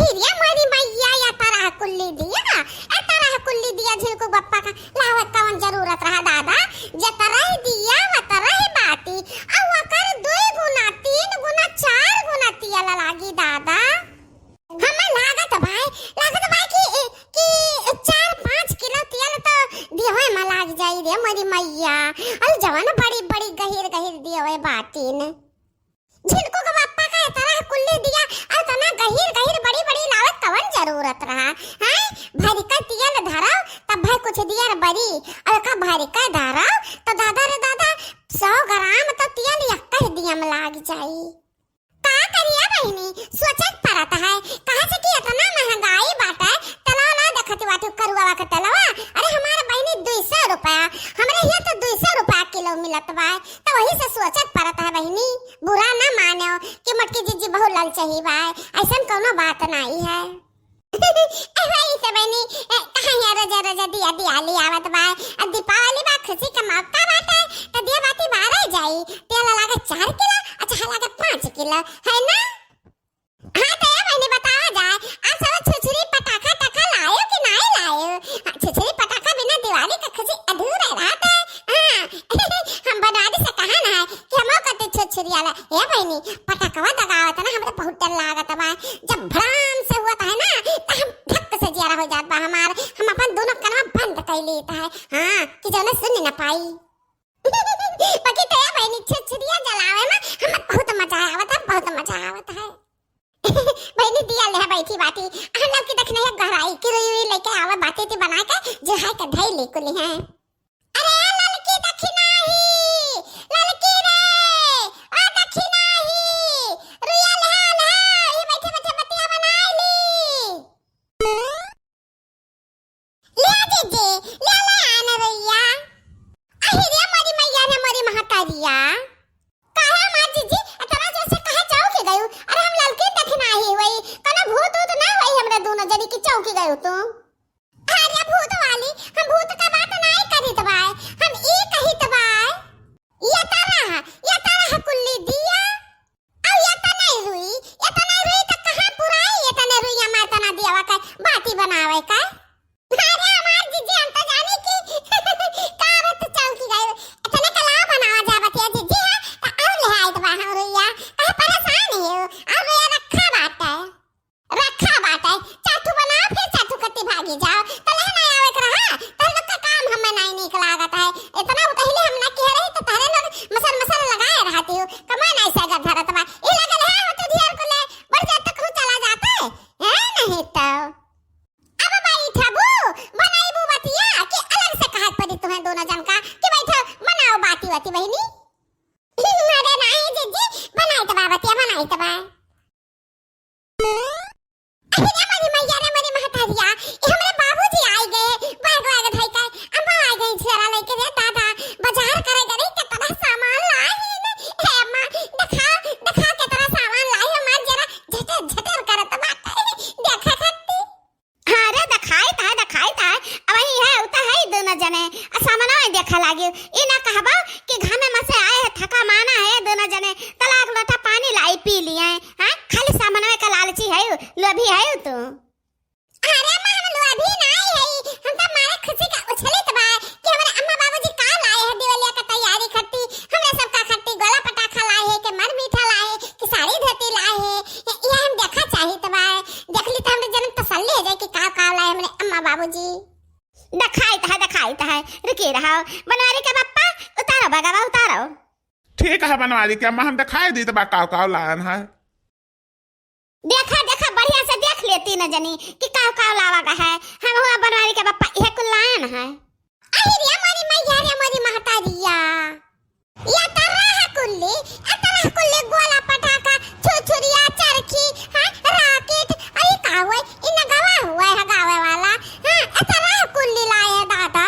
अहिरिया मारी मैया या तारा कुल्ली दिया झिलको बप्पा का लावत कवन जरूरत रहा दादा जतरा ही दिया वतरा ही बाती अब वकर 2 गुना 3 गुना 4 गुना तियाला लागी दादा हमें लागत भाई कि 4-5 किलो तियाला तो दियोए में लाग जाई रे मारी मैया अरे जवान बड़ी बड़ी गहिर दियोए बातीन झिलको का बप्पा का तरह कुल्ली दिया और तना गहिर बड़ी लावत कवन जरूरत रहा हैं भारी का तियाला धराओ तब भाई कुछ दिया रे बड़ी और का भारी का धराओ तो दादा रे दादा 100 ग्राम तो तियाला यक्का ही दिया में लाग जाई का करिया बहनी सोचत पड़ता है कहां से कि इतना महंगाई बाटा तलाव ना देखत बाटू करुआ का तलावा अरे हमारे बहनी 200 रुपया हमरे यहाँ तो 200 रुपया किलो मिलत बा तो वही से सोचत पड़ता है बहनी बुरा ना मानो कि मटकी जीजी बहुत ललचही बा ऐसा कोनो बात नहीं है वही से बहनी कहां यार रजा दिया ली आवत बा दीपावली बा खुशी का मौका बाटा तो दिया बाती बारे जाई तेल लागे 4 किलो अच्छा लागे 5 किलो है ना हां तो ये बहनी बतावा जाए आप सब छुछरी पटाखा टका लायो कि नहीं लायो छुछरी पटाखा बिना दिवाली का खुशी अधूरा रहता है हम बना दे से कहा ना कि हम कहते छुछरी वाला ये बहनी पटाखा दगावत ना हमरे बहुत डर लागत बा जब भड़ाम से हुआ है ना तो हम धक से जियारा हो जात बा हम अपन दोनों कान बंद कर लेता है हां कि जो ना सुन ना पाई बाकी तो ये बहनी छुछरिया जलावे में हमें बहुत मजा आवत है बहनी दिया ले बैठी बाती हम लोग की देखने है गहराई की रुई लेके आवे बातें ती बना के जो है के धई ले कुली है अरे ललकी दक्षिणा ललकी रे ओ दक्षिणा रुइया ले ये बैठे बतिया बनाई ले दीजिए ले आना रुइया अहिरे मोरी मैया रे मोरी महाकारिया काहे मां जीजी अतरा जैसे कहा जाओगे गयो अरे हम ललकी दक्षिणा ही वही कना भूत ना वही हमरे दोनों जनी की चौकी गयो तो अरे भूत वाली हम भूत का बात नहीं करी तबाय हम ई कही तबाय ये तारा कुल्ली दिया और ये तना रुई तो कहां पुराई ये तना रुई हमार तना दियावा का बाती बनावे का अरे हमार जीजी हम तो जाने की कावत चौकी गयो इतने कला बनावा जावत है जीजी और ले आई तबा हम रुइया कहा परेशान है और रुइया रखा बाटा चाटू बनाओ फिर चाटू कत्ती भागी जाओ तो लेना आवे कर हां तो लोग का काम हमें नहीं निकल लागत है इतना पहले हम ना कह रहे तो तारे लोग मसल लगाए रहती हो कमान ऐसा का धरत बा ये लगल है तो ढेर को ले बढ़ जाता कहूं चला जाता है नहीं तो अब भाई ठबू बनाईबू बतिया कि अलग से कहत पड़ी तुम्हें दोनों जन का कि बैठो बनाओ बाती बहनी अरे नहीं जीजी बनाई तो बतिया बनाई तो बा अरे हमारी मैया रे मेरी महतारिया ये हमारे बाबूजी आए गए बैग धई के अम्मा आ गई छेरा लेके रे दादा बाजार करे गई के तरह सामान लाई हे अम्मा दिखा के तरह सामान लाई हमार जरा झटर करत बात देखा खत्ती अरे दिखाई ता अब ही है उता है दोनों जने सामान में देखा लागे ई ना कहबा कि घामे में से आए थका माना है दोनों जने तलाक लोटा पानी लाई पी लिए हां खाली सामान में का लालची है लोभी है तो अरे मां हम लोभी नहीं है हम तो मारे खुशी का उछलित बा कि हमारे अम्मा बाबूजी का लाए है दिवाली का तैयारी खट्टी हमने सब का खट्टी गोला पटाखा लाए है कि मर मीठा लाए है कि साड़ी धोती लाए है ये हम देखा चाहिए तो बा देख ली तो हमरे जन्म तसल्ली है कि का लाए हमरे अम्मा बाबूजी दिखाई है रुकी रहो बनवारी के पप्पा उतारो भगवा उतारो ठीक है बनवारी के अम्मा हम दिखाई दी तो बा का लान है देखा बढ़िया से देख लेती न जनी कि का लावा का है हम हुआ बनवारी के पप्पा यह कुलान है अहिरिया मोरी मैया रे मोरी महतारिया या तरह कुल्ली गोला पटाखा छुछुरिया चरखी हां रॉकेट अरे का हुआ इन गवा हुआ है गावे वाला हां तरह कुल्ली लाए है दादा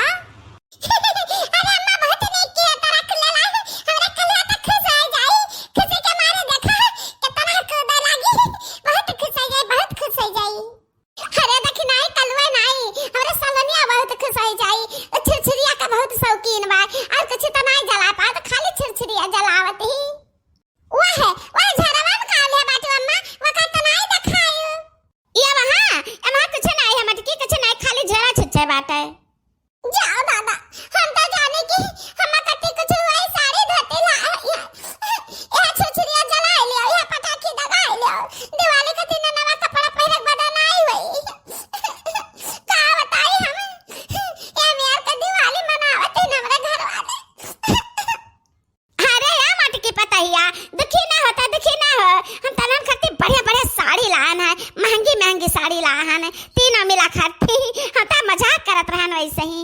अरे अम्मा बहुत नहीं किया तरह कुल्ली लाए हमरे कलिया तक खुश हो जाई खुशी के मारे देखा कितना कूद लगी बहुत खुश हो जाई अरे दखनाई कलवे नहीं हमरे सलनिया बहुत खुश हो जाई छुरछुरिया का बहुत शौकीन बा और कुछ तो नहीं जला पा तो खाली छुरछुरिया जलावत ही वह झरवा में का ले बाटू अम्मा वो का तना रहे बाटे। जाओ दादा, हम तो जाने की हम कटी कुछ हुआ साड़ी धोते ला यह छुछुरिया जला लियो, यह पटाखी दगा लियो, दिवाली के दिन नवा कपड़ा पहने बदल नहीं हुई का बताई हम ये मेर के दिवाली मनावते हमरे घर वाले। अरे या माटी की पतैया दुखी ना हो, हम तनन खाती बढ़िया साड़ी लान है, महंगी साड़ी लान है, तीनों मिला खाती हम तो मजाक करत रहन वैसे ही।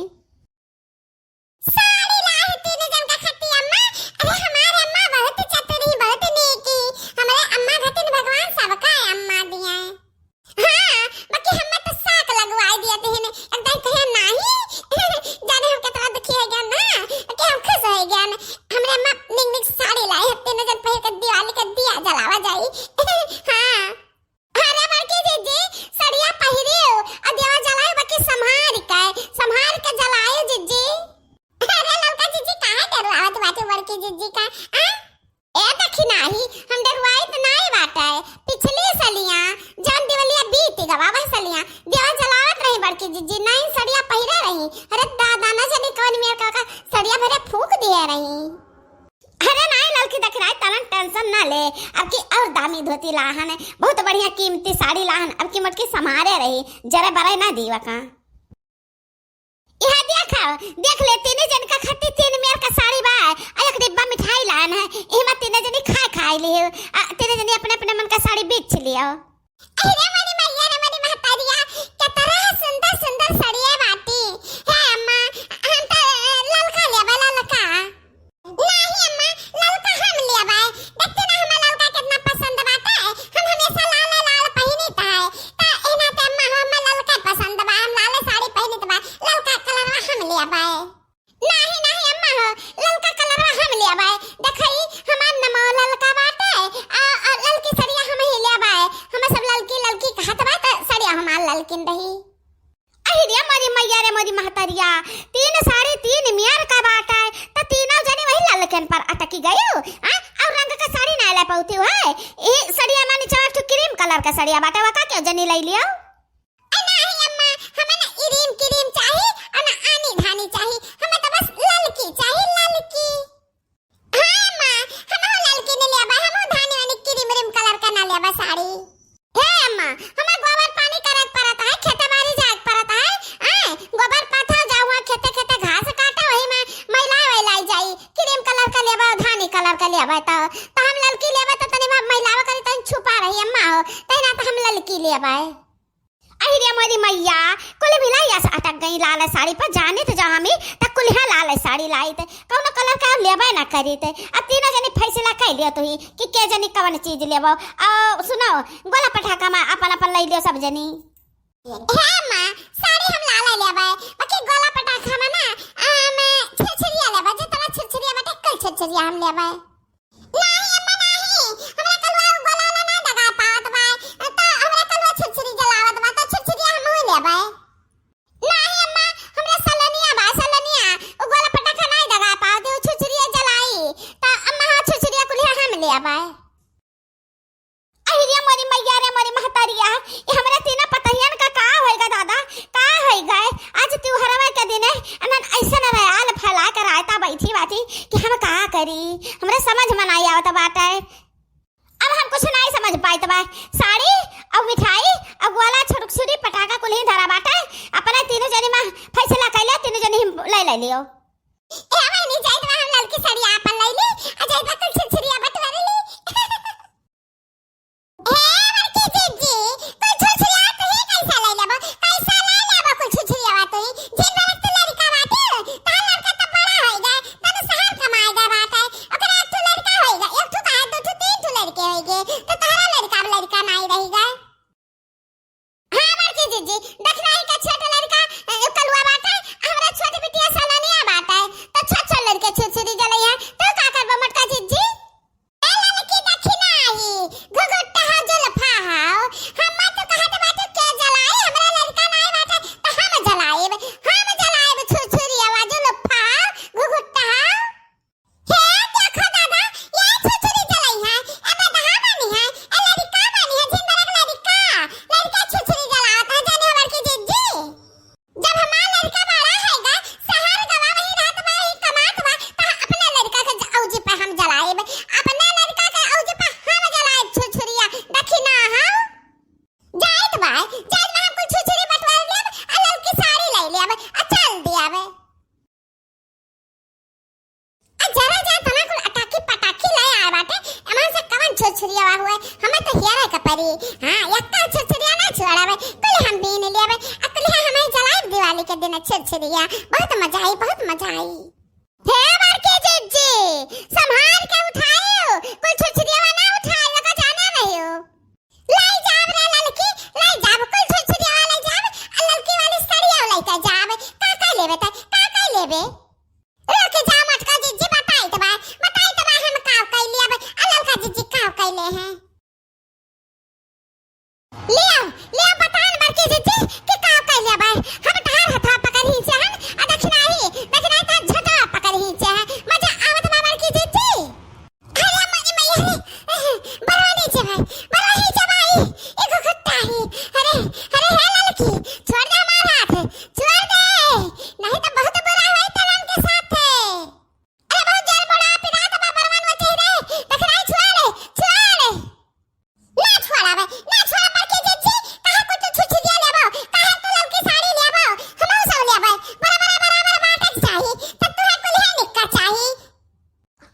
साड़ी लाए तीनों जन का खाती अम्मा। अरे हमारे अम्मा बहुत चतुरी, बहुत नेकी, हमारे अम्मा खातिर भगवान सबका अम्मा दिया है। हां बाकी हम तो साक लगवाई दिया थे ने एकदम कहे नहीं जाने हम कितना दुखी है गया ना कि हम खुश हो गया ना। हमरे अम्मा निक साड़ी लाई है, तीनों जन पहन के दिवाली के दिया जलावा जाई। हां अरे मरके जीजी सड़िया पहिरियो और दिया जलाए बाकी संभाल के जलाए जीजी। अरे लड़का जीजी काहे डरवावत बाटे मरके जीजी का आ ए देखी नाही हम डरवाई तो नहीं बाटे। पिछली सलियां जन दिवलिया बीत गवा वह सलियां दिया जलावत रही बड़की जीजी, नहीं सड़िया पहिरे रही। अरे दादा ना जाने कौन मेर काका सड़िया भरे फूंक दिए रही। अरे नहीं लड़की देख रहा है तलन टेंशन ना ले, अब की और दामी धोती लाहन है, बहुत बढ़िया कीमती साड़ी लाहन, अब की मटकी संभारे रही जरा बराई ना दीवा का। यहां देख ले तीन जन का खट्टी तीन मेर का साड़ी बा, एक डिब्बा मिठाई लान है, एमा तीन जनी खाई लियो, तीन जनी अपने मन का साड़ी बेच लियो। अरे मनी मैया रे मनी महतारिया कितना सुंदर साड़ियां बाटी है अम्मा। हम तो ललका लेबा ललका नहीं अम्मा, ललका हम लेबा। देखते ना हमारा ललका कितना पसंद बाटे, हम हमेशा लाल पहिनत है ता एना ते अम्मा हम ललका पसंद बा, हम लाल साड़ी पहिनत बा, ललका कलर हम लेबा। नहीं अम्मा हो ललका कलर हम लेबा। देखई हमार नमो ललका बाटे आ ललकी साड़ियां हम ही लेबा, हम सब ललकी कहत बा त साड़ियां हमार ललकिन रही। अहि रे मोरी मैया रे मोरी महतरिया तीन साड़ी तीन मियार का बाटा है त तीनों जने वही ललकन पर अटकी गयो। और रंग का साड़ी ना ले पाउती है, ए साड़ियां माने चार तो क्रीम कलर का साड़ियां बाटा वका क्यों जनी ले लियो। नहीं अम्मा हमें ना क्रीम चाहिए और ना आनी धानी चाहिए, हमें तो बस ललकी चाहिए ललकी। हां अम्मा हम ललकी ने लेबा, हम धानी वाली क्रीम कलर का ना लेबा साड़ी। हे अम्मा हमें गोबर पानी करत परत है, खेते बाड़ी जात परत है, गोबर पाथा जाऊआ खेते घास काटा वही में मैला जाई, क्रीम कलर का लेबा धानी कलर का लेबा त हम ललकी लेबा त तनी मैलावा करी तनी छुपा रही अम्मा हो तैना त हम ललकी लेबा। अहि रे मोरी मैया कुल मिलाया से अटक गई लाल साड़ी पर, जाने तो जहां में त कुल्हा लाल साड़ी लाई थे कौन कलर का लेबा ना करी थे। अब तीनों जने फैसला कर लियो तो ही कि के जनी कौन चीज लेबो। सुनो गोला पटाखा में अपन ले लियो सब जनी। हे मां साड़ी हम लाल लेबा, बाकी गोला पटाखा में ना मैं छुरछुरिया लेबा, जितना छुरछुरिया बटे कल छुरछुरिया हम लेबा। नहीं अम्मा नहीं हमरा कलवा गोला ना दगा पात बा त हमरा कलवा छुरछुरी जलावत बा त छुरछुरिया हम ही लेबा। नहीं अम्मा हमरा सलनिया ओ गोला पटाखा नहीं दगा पात, ओ छुरछुरिया जलाई त अम्मा छुरछुरिया कुलिया हम लेबा। अहि रे मोरी मैया रे मोरी महतारिया ये हमरा तीना पतहियन का होएगा दादा का होएगा। आज त्योहारवा के दिन अनन ऐसा न रयाल फैला कर आयता बैठी बाती कि हम का करी, हमरा समझ में नहीं आवत बाटे। अब हम कुछ नहीं समझ पाइत बा, साड़ी और मिठाई और गोला छुरछुरी पटाखा कुल ही धरा बाटे, अपने तीनों जने में फैसला कैले तीनों जने ले लियो। ए भाई नहीं जाइत बा हम ललकी साड़ी आपन ले ली आ जाइत बा कुल छुरछुरिया बटवा ली। हे मरके जीजी कोई छुरछुरिया तो ही कैसा ले लेबो, कैसा ले लेबो कुल छुरछुरिया बात ही जिन बरक तो लड़का बाटे ता लड़का तो बड़ा होइगा तब शहर कमाएगा बाटे, ओकरा एक तो लड़का होइगा, एक तो का दो तो तीन तो लड़के होइगे तो तारा लड़का नहीं रहीगा। हां मरके जीजी देखना है का छोटा लड़का कलवा बाटे, हमरा छोटी बिटिया सलनिया बाटे तो छोट लड़के छुरछुरी जलैया तो का करबो मटका जीजी। ए लड़की देखी नाही घुघुट्टा हा जुल्फा हाओ हम तो कहत बाटे के जलाई, हमरा लड़का नहीं बाटे त हम जलाएब छुरछुरी आवाज जुल्फा घुघुट्टा। हे देखो दादा ये छुरछुरी जलाई है एमे दहा बनी है, ए लड़का बनी है जिन बरक लड़का छुरछुरी जलावत है जाने हमर की भाई जान में हम कुछ छुछरी बटवार लेब आ लड़की साड़ी ले लेब आ चल दियाब आ जरा जा तना कुल अटाकी पटाकी ले आए बाटे एमन से कवन छुछरिया हुए हमें तो हेरे का परी हां यक्का छुछरिया ना छोड़ावे कुल हम बीन लेब आ कुल हमें जलाब दिवाली के दिन छुछरिया बहुत मजा आई हे मारके जीजी संभाल के उठाओ कोई छुछरिया ना उठाए लगा जाना नहीं हो लाई जाब रे लड़की लाई जाब कोई छुछरिया लाई जाब आ लड़की वाली साड़िया लाई का जाब का लेबे रोके जा मटका जीजी बताई तो बा हम का लेब आ लड़का जीजी का ले हैं ले बतान मारके जीजी कि का लेब हम ढार हथा पकड़ ही से हम आ दक्षिणाई ता झटा पकड़ ही से मजा आवत मार की जीजी अरे मई बरवानी से भाई एगो कुत्ता ही अरे हे लड़की छोड़ दे हमारा हाथ छोड़ दे नहीं तो बहुत बुरा होई तलन के साथ अरे बहुत जल बड़ा पिना तो बरवान मचे रे दक्षिणाई छोड़ ना छोड़ा मार के जीजी कहा कुछ छुछ दिया लेबो कहा तू लड़की साड़ी लेबो हमहु सब लेबै बराबर बाटक चाही त तू कुल है निक्का चाही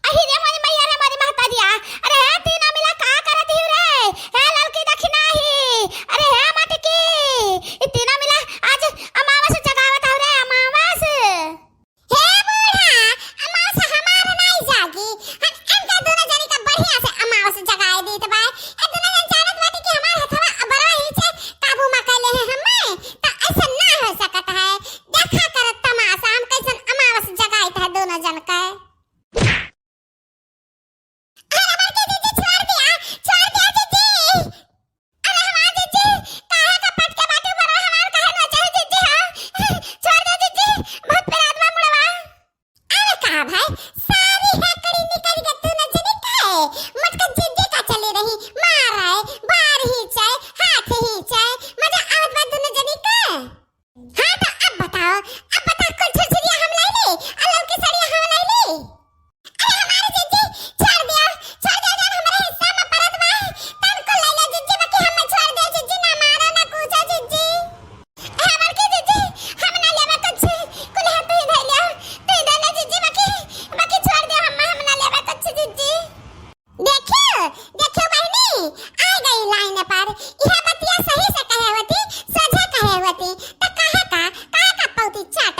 अहि रे मोनी मैया रे मोनी महता दिया अरे हे तीना मिला का करत ही रे हे लड़की दखिना ही अरे हे मटकी ई तीना मिला आज अमावस जगावत हो रे अमावस हे बूढ़ा अमावस हमार नहीं जागी हम इनका दोनों जनी का बढ़िया से अमावस जगाए दी त भाई ए दोनों जन जानत बाटी कि हमार हथवा बड़ा ही से काबू में कर ले हैं हमें त ऐसा ना हो सकत है देखा करत तमाशा हम कैसन अमावस जगाई था दोनों जन का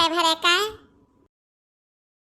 भरे का